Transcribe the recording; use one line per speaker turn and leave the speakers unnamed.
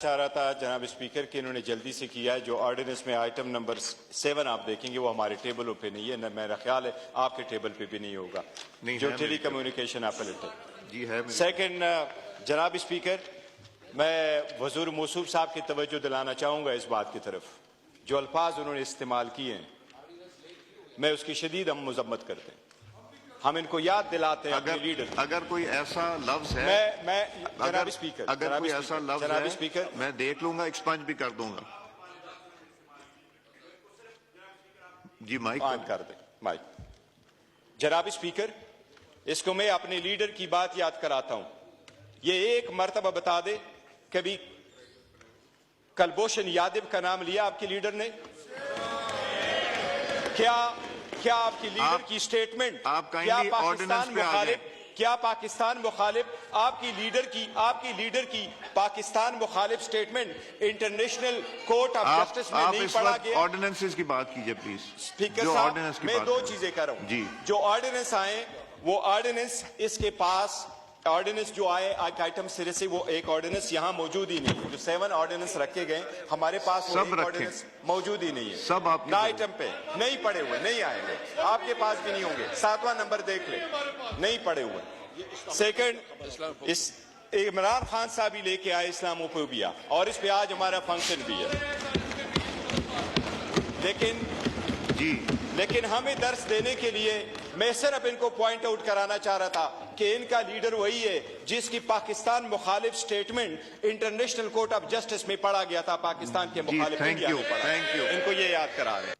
चाह रहा था जनाब स्पीकर कि इन्होंने जल्दी से किया है। जो ऑर्डिनेंस में आइटम नंबर 7 आप देखेंगे वो हमारे टेबलों पे नहीं है, न मेरा ख्याल है आपके टेबल पे भी नहीं होगा। जो टेली कम्युनिकेशन एपलेट
जी है।
सेकंड, जनाब स्पीकर, मैं वज़ीर मौसूफ साहब की तवज्जो दिलाना चाहूँगा इस बात की तरफ, जो अल्फाज उन्होंने इस्तेमाल किए हैं मैं उसकी शदीद हम मजम्मत करते हैं। हम इनको याद दिलाते हैं अपने लीडर।
अगर कोई ऐसा लफ्ज है,
मैं जनाब स्पीकर,
अगर कोई ऐसा लफ्ज
जनाब
है
स्पीकर,
मैं देख लूंगा, एक्सपंज भी कर दूंगा। जी माइक
ऑन कर दे माइक। जनाब स्पीकर, इसको मैं अपने लीडर की बात याद कराता हूं। ये एक मर्तबा बता दे कभी कलभूषण यादव का नाम लिया आपके लीडर ने? क्या आपकी लीडर की स्टेटमेंट, क्या पाकिस्तान मुखालिफ आपकी लीडर की पाकिस्तान मुखालिफ statement International Court of Justice में नहीं पढ़ा गया?
ऑर्डिनेंसेस की बात कीजिए प्लीज।
स्पीकर साहब, मैं दो चीजें कर रहा हूं जी। जो ऑर्डिनेंस आए वो ऑर्डिनेंस इसके पास ऑर्डिनेंस जो आए आइटम सिरे से, वो एक ऑर्डिनेंस यहाँ मौजूद ही नहीं है। जो 7 ऑर्डिनेंस रखे गए हमारे पास वो एक ऑर्डिनेंस मौजूद ही नहीं है। सब आपके आइटम पे नहीं पड़े हुए, नहीं आएंगे, आपके पास भी नहीं होंगे। 7वां नंबर देख ले, नहीं पड़े हुए। सेकंड, इस इमरान खान साहब भी लेके आए इस्लामोफोबिया, और इस पे आज हमारा फंक्शन भी है। लेकिन हमें दर्स देने के लिए मैं सिर्फ इनको पॉइंट आउट कराना चाह रहा था कि इनका लीडर वही है जिसकी पाकिस्तान मुखालिफ statement International Court of Justice में पढ़ा गया था, पाकिस्तान के मुखालिफ।
Thank you.
इनको ये याद करा रहे हैं।